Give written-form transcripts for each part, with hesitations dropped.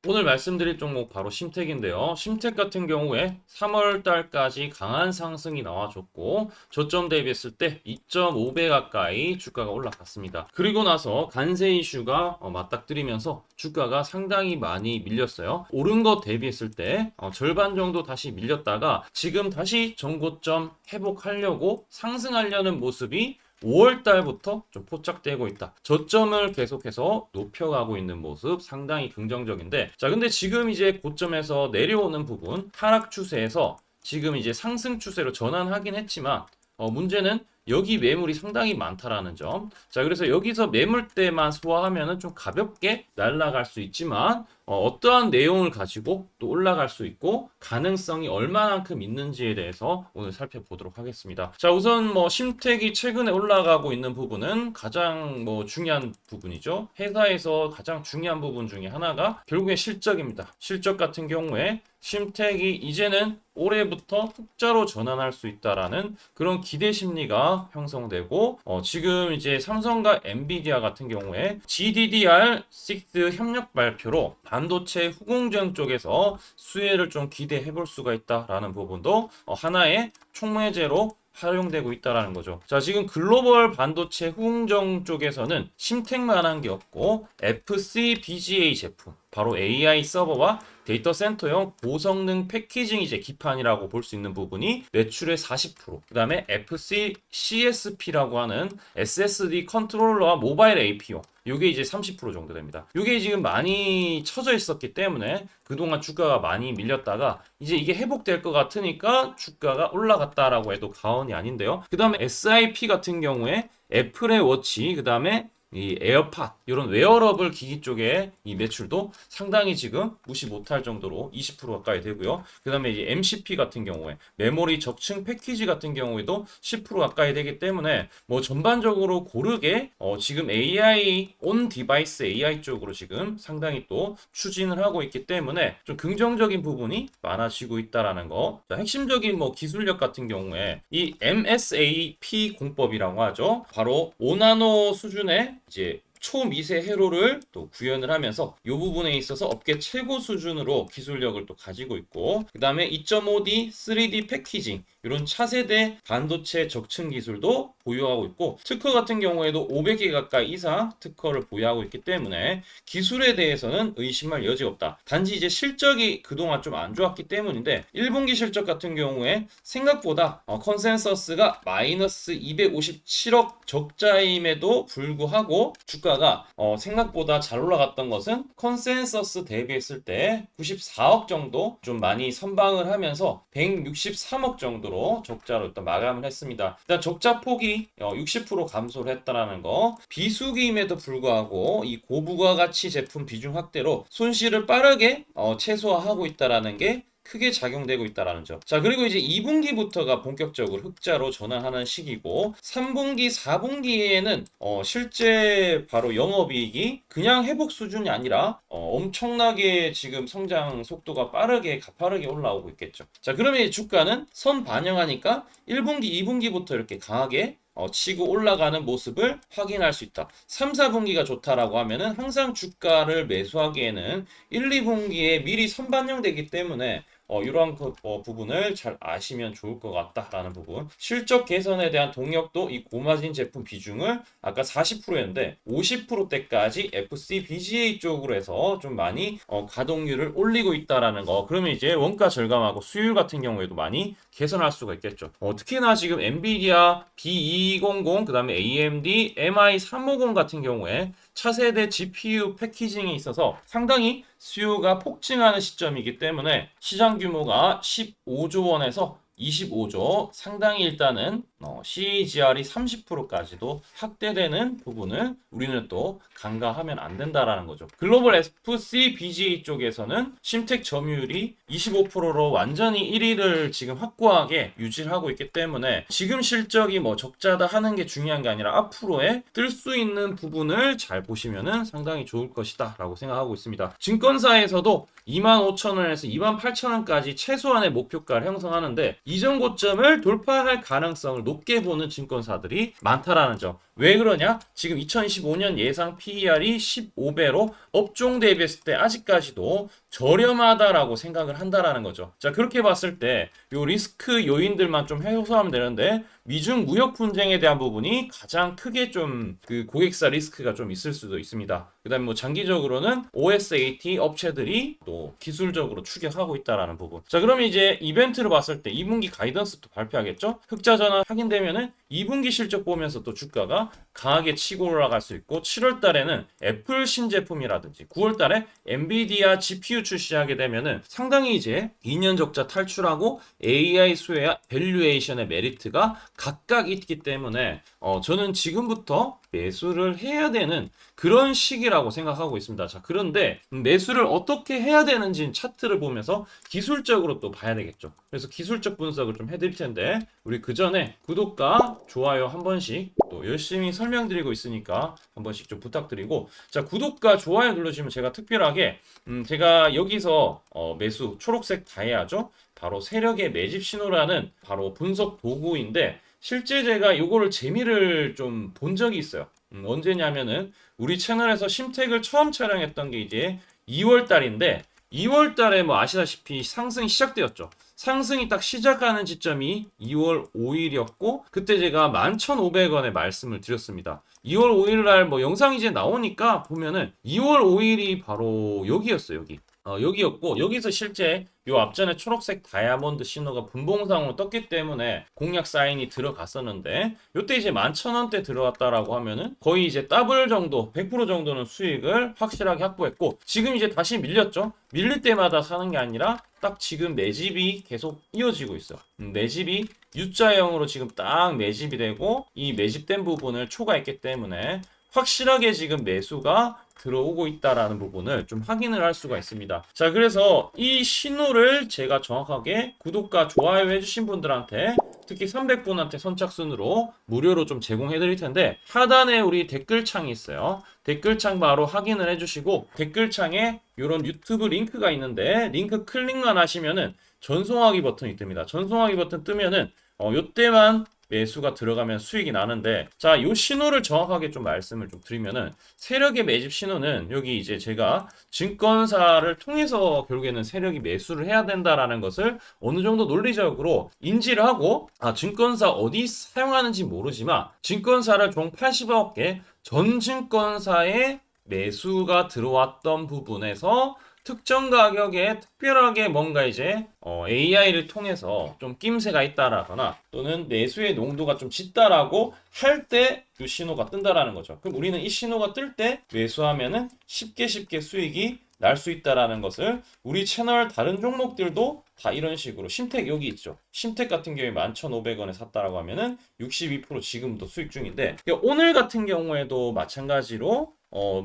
오늘 말씀드릴 종목 바로 심택인데요. 심택 같은 경우에 3월 달까지 강한 상승이 나와줬고 저점 대비했을 때 2.5배 가까이 주가가 올라갔습니다. 그리고 나서 관세 이슈가 맞닥뜨리면서 주가가 상당히 많이 밀렸어요. 오른 것 대비했을 때 절반 정도 다시 밀렸다가 지금 다시 전고점 회복하려고 상승하려는 모습이 5월 달부터 좀 포착되고 있다. 저점을 계속해서 높여가고 있는 모습 상당히 긍정적인데, 자, 근데 지금 이제 고점에서 내려오는 부분, 하락 추세에서 지금 이제 상승 추세로 전환하긴 했지만, 문제는 여기 매물이 상당히 많다라는 점. 자, 그래서 여기서 매물대만 소화하면은 좀 가볍게 날아갈 수 있지만, 어떠한 내용을 가지고 또 올라갈 수 있고 가능성이 얼마만큼 있는지에 대해서 오늘 살펴보도록 하겠습니다. 자, 우선 심택이 최근에 올라가고 있는 부분은 가장 중요한 부분이죠. 회사에서 가장 중요한 부분 중에 하나가 결국에 실적입니다. 실적 같은 경우에 심택이 이제는 올해부터 흑자로 전환할 수 있다라는 그런 기대 심리가 형성되고, 지금 이제 삼성과 엔비디아 같은 경우에 GDDR6 협력 발표로 반도체 후공정 쪽에서 수혜를 좀 기대해 볼 수가 있다라는 부분도 하나의 촉매제로 활용되고 있다라는 거죠. 자, 지금 글로벌 반도체 후공정 쪽에서는 심택만한 게 없고 FCBGA 제품, 바로 AI 서버와 데이터 센터용 고성능 패키징 이제 기판이라고 볼 수 있는 부분이 매출의 40%, 그 다음에 FC CSP라고 하는 SSD 컨트롤러와 모바일 APU, 이게 이제 30% 정도 됩니다. 이게 지금 많이 처져 있었기 때문에 그동안 주가가 많이 밀렸다가 이제 이게 회복될 것 같으니까 주가가 올라갔다라고 해도 과언이 아닌데요. 그 다음에 SIP 같은 경우에 애플의 워치, 그 다음에 이 에어팟 이런 웨어러블 기기 쪽에 이 매출도 상당히 지금 무시 못할 정도로 20% 가까이 되고요. 그 다음에 이제 MCP 같은 경우에 메모리 적층 패키지 같은 경우에도 10% 가까이 되기 때문에 전반적으로 고르게 지금 AI 온 디바이스 AI 쪽으로 지금 상당히 또 추진을 하고 있기 때문에 좀 긍정적인 부분이 많아지고 있다라는 거. 자, 핵심적인 기술력 같은 경우에 이 MSAP 공법이라고 하죠. 바로 5나노 수준의 이제 초미세 회로를 또 구현을 하면서 이 부분에 있어서 업계 최고 수준으로 기술력을 또 가지고 있고, 그 다음에 2.5D 3D 패키징 이런 차세대 반도체 적층 기술도 보유하고 있고, 특허 같은 경우에도 500개 가까이 이상 특허를 보유하고 있기 때문에 기술에 대해서는 의심할 여지가 없다. 단지 이제 실적이 그동안 좀 안 좋았기 때문인데 1분기 실적 같은 경우에 생각보다 컨센서스가 마이너스 257억 적자임에도 불구하고 주가가 생각보다 잘 올라갔던 것은 컨센서스 대비했을 때 94억 정도 좀 많이 선방을 하면서 163억 정도로 적자로 일단 마감을 했습니다. 일단 적자 폭이 60% 감소를 했다라는 거, 비수기임에도 불구하고 이 고부가가치 제품 비중 확대로 손실을 빠르게 최소화하고 있다라는 게 크게 작용되고 있다라는 점. 자, 그리고 이제 2분기부터가 본격적으로 흑자로 전환하는 시기고 3분기, 4분기에는 실제 바로 영업이익이 그냥 회복 수준이 아니라 엄청나게 지금 성장 속도가 빠르게 가파르게 올라오고 있겠죠. 자, 그러면 이 주가는 선 반영하니까 1분기, 2분기부터 이렇게 강하게 치고 올라가는 모습을 확인할 수 있다. 3, 4분기가 좋다라고 하면은 항상 주가를 매수하기에는 1, 2분기에 미리 선반영되기 때문에 이러한 부분을 잘 아시면 좋을 것 같다라는 부분. 실적 개선에 대한 동력도 이 고마진 제품 비중을 아까 40%였는데 50%대까지 FCBGA 쪽으로 해서 좀 많이 가동률을 올리고 있다라는 거. 그러면 이제 원가 절감하고 수율 같은 경우에도 많이 개선할 수가 있겠죠. 특히나 지금 엔비디아 B200, 그 다음에 AMD MI350 같은 경우에 차세대 GPU 패키징에 있어서 상당히 수요가 폭증하는 시점이기 때문에 시장 규모가 15조 원에서 25조, 상당히 일단은 CAGR이 30%까지도 확대되는 부분을 우리는 또 간과하면 안 된다라는 거죠. 글로벌 FCBGA 쪽에서는 심택 점유율이 25%로 완전히 1위를 지금 확고하게 유지를 하고 있기 때문에 지금 실적이 적자다 하는 게 중요한 게 아니라 앞으로의 뜰 수 있는 부분을 잘 보시면은 상당히 좋을 것이다 라고 생각하고 있습니다. 증권사에서도 25,000원에서 28,000원까지 최소한의 목표가를 형성하는데 이전 고점을 돌파할 가능성을 높게 보는 증권사들이 많다라는 점. 왜 그러냐? 지금 2025년 예상 PER이 15배로 업종 대비했을 때 아직까지도 저렴하다라고 생각을 한다라는 거죠. 자, 그렇게 봤을 때 요 리스크 요인들만 좀 해소하면 되는데 미중 무역 분쟁에 대한 부분이 가장 크게 좀 그 고객사 리스크가 좀 있을 수도 있습니다. 그다음에 뭐 장기적으로는 OSAT 업체들이 또 기술적으로 추격하고 있다라는 부분. 자, 그러면 이제 이벤트를 봤을 때 2분기 가이던스도 발표하겠죠? 흑자 전환 확인되면은 2분기 실적 보면서 또 주가가 강하게 치고 올라갈 수 있고 7월 달에는 애플 신제품이라든지 9월 달에 엔비디아 GPU 출시하게 되면은 상당히 이제 2년 적자 탈출하고 AI 수혜와 밸류에이션의 메리트가 각각 있기 때문에 저는 지금부터 매수를 해야 되는 그런 시기라고 생각하고 있습니다. 자, 그런데 매수를 어떻게 해야 되는지 차트를 보면서 기술적으로 또 봐야 되겠죠. 그래서 기술적 분석을 좀 해드릴 텐데 우리 그 전에 구독과 좋아요 한 번씩 또 열심히 설명드리고 있으니까 한 번씩 좀 부탁드리고, 자, 구독과 좋아요 눌러주시면 제가 특별하게 제가 여기서 매수 초록색 다이아죠. 바로 세력의 매집 신호라는 바로 분석 도구인데 실제 제가 이거를 재미를 좀 본 적이 있어요. 언제냐면은 우리 채널에서 심택을 처음 촬영했던 게 이제 2월 달인데 2월 달에 뭐 아시다시피 상승이 시작되었죠. 상승이 딱 시작하는 지점이 2월 5일이었고 그때 제가 11,500원에 말씀을 드렸습니다. 2월 5일 날 뭐 영상이 이제 나오니까 보면은 2월 5일이 바로 여기였어요, 여기. 여기였고 여기서 실제 요 앞전에 초록색 다이아몬드 신호가 분봉상으로 떴기 때문에 공략 사인이 들어갔었는데 요때 이제 11,000원대 들어갔다라고 하면은 거의 이제 더블 정도 100% 정도는 수익을 확실하게 확보했고 지금 이제 다시 밀렸죠. 밀릴 때마다 사는 게 아니라 딱 지금 매집이 계속 이어지고 있어요. 매집이 U자형으로 지금 딱 매집이 되고 이 매집된 부분을 초과했기 때문에 확실하게 지금 매수가 들어오고 있다라는 부분을 좀 확인을 할 수가 있습니다. 자, 그래서 이 신호를 제가 정확하게 구독과 좋아요 해주신 분들한테 특히 300분한테 선착순으로 무료로 좀 제공해 드릴 텐데 하단에 우리 댓글창이 있어요. 댓글창 바로 확인을 해주시고 댓글창에 이런 유튜브 링크가 있는데 링크 클릭만 하시면은 전송하기 버튼이 뜹니다. 전송하기 버튼 뜨면은 요때만 매수가 들어가면 수익이 나는데, 자, 요 신호를 정확하게 좀 말씀을 좀 드리면은 세력의 매집 신호는 여기 이제 제가 증권사를 통해서 결국에는 세력이 매수를 해야 된다라는 것을 어느 정도 논리적으로 인지를 하고, 증권사 어디 사용하는지 모르지만 증권사를 총 80억 개 전 증권사에 매수가 들어왔던 부분에서 특정 가격에 특별하게 뭔가 이제 AI를 통해서 좀 낌새가 있다라거나 또는 매수의 농도가 좀 짙다라고 할 때 이 신호가 뜬다라는 거죠. 그럼 우리는 이 신호가 뜰 때 매수하면은 쉽게 수익이 날 수 있다라는 것을 우리 채널 다른 종목들도 다 이런 식으로 심택 여기 있죠. 심택 같은 경우에 11,500원에 샀다라고 하면은 62% 지금도 수익 중인데 오늘 같은 경우에도 마찬가지로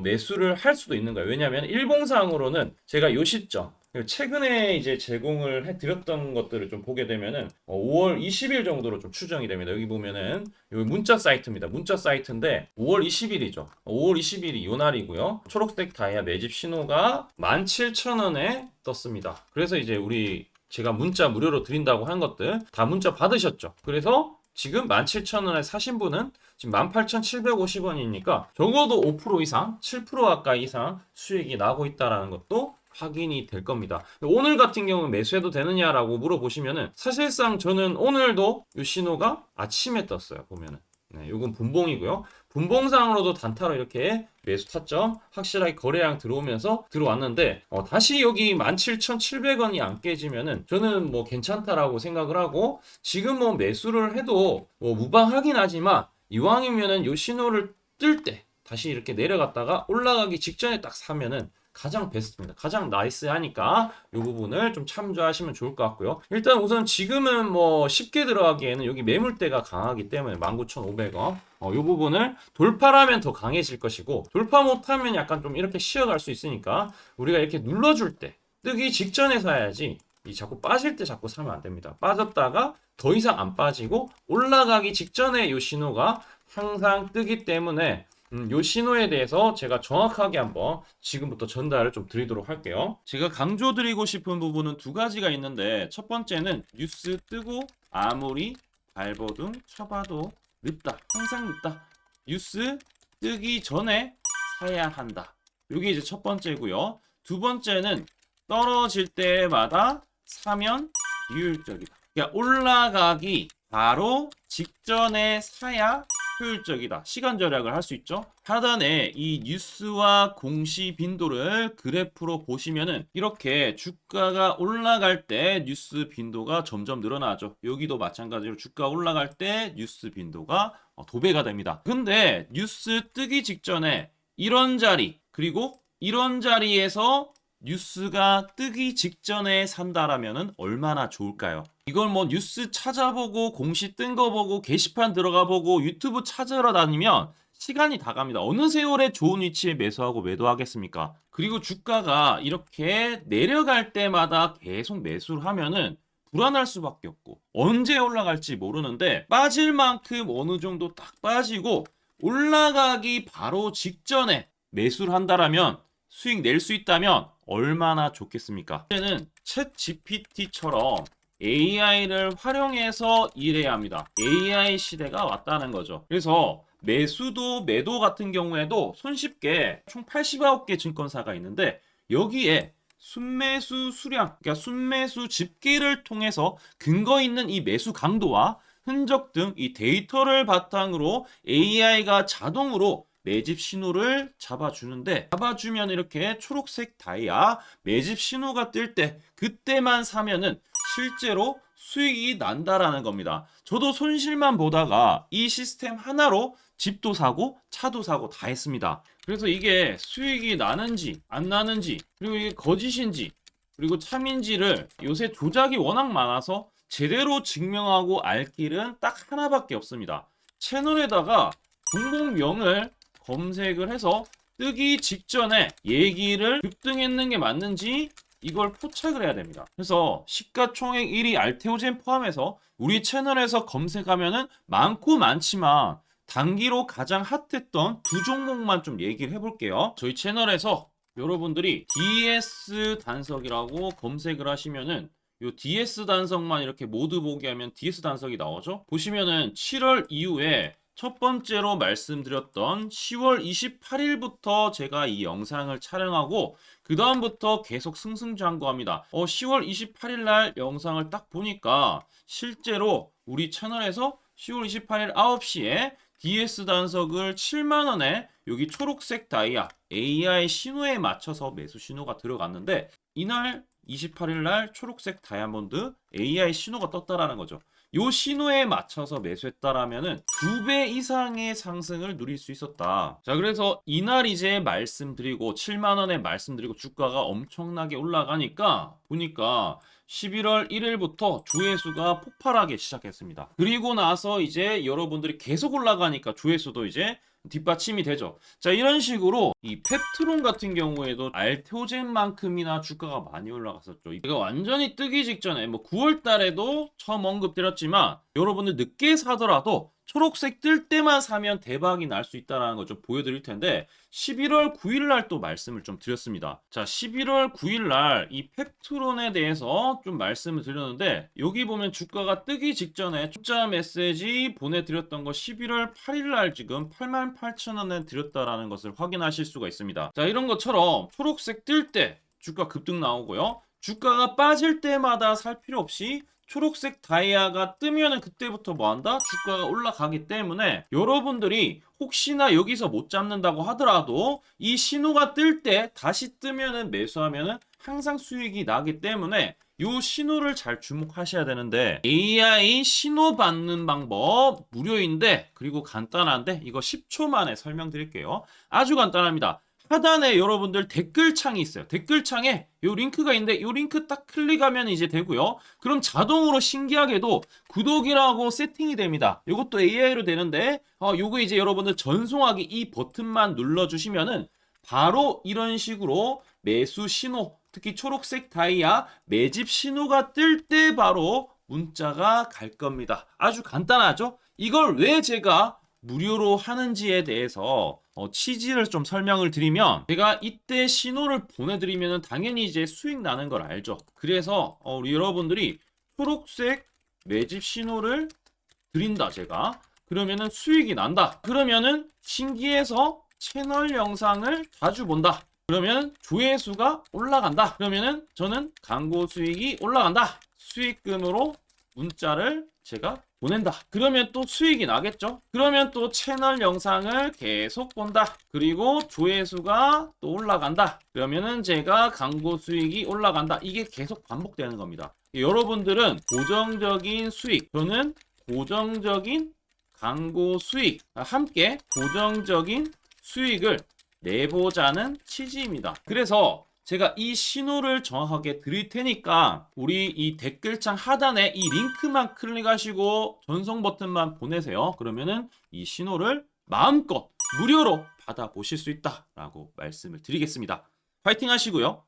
매수를 할 수도 있는 거예요. 왜냐하면 일봉상으로는 제가 요 시점 최근에 이제 제공을 해드렸던 것들을 좀 보게 되면은 5월 20일 정도로 좀 추정이 됩니다. 여기 보면은 여기 문자 사이트입니다. 문자 사이트인데 5월 20일이죠. 5월 20일이 요 날이고요. 초록색 다이아 매집 신호가 17,000원에 떴습니다. 그래서 이제 우리 제가 문자 무료로 드린다고 한 것들 다 문자 받으셨죠. 그래서 지금 17,000원에 사신 분은 지금 18,750원이니까 적어도 5% 이상, 7% 가까이 이상 수익이 나고 있다는 것도 확인이 될 겁니다. 오늘 같은 경우는 매수해도 되느냐라고 물어보시면은 사실상 저는 오늘도 이 신호가 아침에 떴어요. 보면은. 네, 이건 분봉이고요. 분봉상으로도 단타로 이렇게 매수 타점 확실하게 거래량 들어오면서 들어왔는데 다시 여기 17,700원이 안 깨지면은 저는 뭐 괜찮다라고 생각을 하고 지금 뭐 매수를 해도 뭐 무방하긴 하지만 이왕이면은 요 신호를 뜰 때 다시 이렇게 내려갔다가 올라가기 직전에 딱 사면은 가장 베스트입니다. 가장 나이스하니까 이 부분을 좀 참조하시면 좋을 것 같고요. 일단 우선 지금은 뭐 쉽게 들어가기에는 여기 매물대가 강하기 때문에 19,500원 이 부분을 돌파하면 더 강해질 것이고 돌파 못하면 약간 좀 이렇게 쉬어갈 수 있으니까 우리가 이렇게 눌러줄 때 뜨기 직전에 사야지 이 자꾸 빠질 때 자꾸 사면 안 됩니다. 빠졌다가 더 이상 안 빠지고 올라가기 직전에 이 신호가 항상 뜨기 때문에 요 신호에 대해서 제가 정확하게 한번 지금부터 전달을 좀 드리도록 할게요. 제가 강조드리고 싶은 부분은 두 가지가 있는데 첫 번째는 뉴스 뜨고 아무리 발버둥 쳐봐도 늦다. 항상 늦다. 뉴스 뜨기 전에 사야 한다. 이게 이제 첫 번째고요. 두 번째는 떨어질 때마다 사면 비효율적이다. 그러니까 올라가기 바로 직전에 사야 효율적이다. 시간 절약을 할 수 있죠. 하단에 이 뉴스와 공시 빈도를 그래프로 보시면은 이렇게 주가가 올라갈 때 뉴스 빈도가 점점 늘어나죠. 여기도 마찬가지로 주가 올라갈 때 뉴스 빈도가 도배가 됩니다. 근데 뉴스 뜨기 직전에 이런 자리 그리고 이런 자리에서 뉴스가 뜨기 직전에 산다라면은 얼마나 좋을까요? 이걸 뭐 뉴스 찾아보고 공시 뜬 거 보고 게시판 들어가 보고 유튜브 찾으러 다니면 시간이 다 갑니다. 어느 세월에 좋은 위치에 매수하고 매도하겠습니까? 그리고 주가가 이렇게 내려갈 때마다 계속 매수를 하면은 불안할 수밖에 없고 언제 올라갈지 모르는데 빠질 만큼 어느 정도 딱 빠지고 올라가기 바로 직전에 매수를 한다라면 수익 낼 수 있다면 얼마나 좋겠습니까? 이제는 챗 GPT처럼 AI를 활용해서 일해야 합니다. AI 시대가 왔다는 거죠. 그래서 매수도 매도 같은 경우에도 손쉽게 총 89개 증권사가 있는데 여기에 순매수 수량, 그러니까 순매수 집계를 통해서 근거 있는 이 매수 강도와 흔적 등 이 데이터를 바탕으로 AI가 자동으로 매집 신호를 잡아주는데 잡아주면 이렇게 초록색 다이아 매집 신호가 뜰 때 그때만 사면은 실제로 수익이 난다라는 겁니다. 저도 손실만 보다가 이 시스템 하나로 집도 사고 차도 사고 다 했습니다. 그래서 이게 수익이 나는지 안 나는지 그리고 이게 거짓인지 그리고 참인지를 요새 조작이 워낙 많아서 제대로 증명하고 알 길은 딱 하나밖에 없습니다. 채널에다가 종목명을 검색을 해서 뜨기 직전에 얘기를 급등했는 게 맞는지 이걸 포착을 해야 됩니다. 그래서 시가총액 1위 알테오젠 포함해서 우리 채널에서 검색하면은 많고 많지만 단기로 가장 핫했던 두 종목만 좀 얘기를 해볼게요. 저희 채널에서 여러분들이 DS 단석이라고 검색을 하시면은 요 DS 단석만 이렇게 모두 보게 하면 DS 단석이 나오죠. 보시면은 7월 이후에 첫 번째로 말씀드렸던 10월 28일부터 제가 이 영상을 촬영하고 그 다음부터 계속 승승장구합니다. 10월 28일 날 영상을 딱 보니까 실제로 우리 채널에서 10월 28일 9시에 DS 단석을 7만원에 여기 초록색 다이아 AI 신호에 맞춰서 매수 신호가 들어갔는데 이날 28일 날 초록색 다이아몬드 AI 신호가 떴다라는 거죠. 요 신호에 맞춰서 매수했다라면은 2배 이상의 상승을 누릴 수 있었다. 자, 그래서 이날 이제 말씀드리고 7만 원에 말씀드리고 주가가 엄청나게 올라가니까 보니까 11월 1일부터 조회수가 폭발하기 시작했습니다. 그리고 나서 이제 여러분들이 계속 올라가니까 조회수도 이제 뒷받침이 되죠. 자, 이런 식으로 이 펩트론 같은 경우에도 알테오젠만큼이나 주가가 많이 올라갔었죠. 이거 완전히 뜨기 직전에 뭐 9월 달에도 처음 언급드렸지만 여러분들 늦게 사더라도 초록색 뜰 때만 사면 대박이 날 수 있다는 거 좀 보여드릴 텐데 11월 9일 날 또 말씀을 좀 드렸습니다. 자, 11월 9일 날 이 펩트론에 대해서 좀 말씀을 드렸는데 여기 보면 주가가 뜨기 직전에 투자 메시지 보내드렸던 거 11월 8일 날 지금 88,000원에 드렸다라는 것을 확인하실 수가 있습니다. 자, 이런 것처럼 초록색 뜰 때 주가 급등 나오고요. 주가가 빠질 때마다 살 필요 없이 초록색 다이아가 뜨면은 그때부터 뭐한다? 주가가 올라가기 때문에 여러분들이 혹시나 여기서 못 잡는다고 하더라도 이 신호가 뜰 때 다시 뜨면은 매수하면은 항상 수익이 나기 때문에 요 신호를 잘 주목하셔야 되는데 AI 신호 받는 방법 무료인데 그리고 간단한데 이거 10초 만에 설명드릴게요. 아주 간단합니다. 하단에 여러분들 댓글창이 있어요. 댓글창에 요 링크가 있는데 요 링크 딱 클릭하면 이제 되고요. 그럼 자동으로 신기하게도 구독이라고 세팅이 됩니다. 요것도 AI로 되는데 요거 이제 여러분들 전송하기 이 버튼만 눌러주시면은 바로 이런 식으로 매수 신호 특히 초록색 다이아 매집 신호가 뜰 때 바로 문자가 갈 겁니다. 아주 간단하죠? 이걸 왜 제가 무료로 하는지에 대해서 취지를 좀 설명을 드리면 제가 이때 신호를 보내드리면 당연히 이제 수익 나는 걸 알죠. 그래서 우리 여러분들이 초록색 매집 신호를 드린다 제가. 그러면은 수익이 난다. 그러면은 신기해서 채널 영상을 자주 본다. 그러면 조회수가 올라간다. 그러면은 저는 광고 수익이 올라간다. 수익금으로 문자를 제가 보낸다. 그러면 또 수익이 나겠죠? 그러면 또 채널 영상을 계속 본다. 그리고 조회수가 또 올라간다. 그러면은 제가 광고 수익이 올라간다. 이게 계속 반복되는 겁니다. 여러분들은 고정적인 수익, 저는 고정적인 광고 수익, 함께 고정적인 수익을 내보자는 취지입니다. 그래서 제가 이 신호를 정확하게 드릴 테니까 우리 이 댓글창 하단에 이 링크만 클릭하시고 전송 버튼만 보내세요. 그러면은 이 신호를 마음껏 무료로 받아보실 수 있다라고 말씀을 드리겠습니다. 파이팅 하시고요.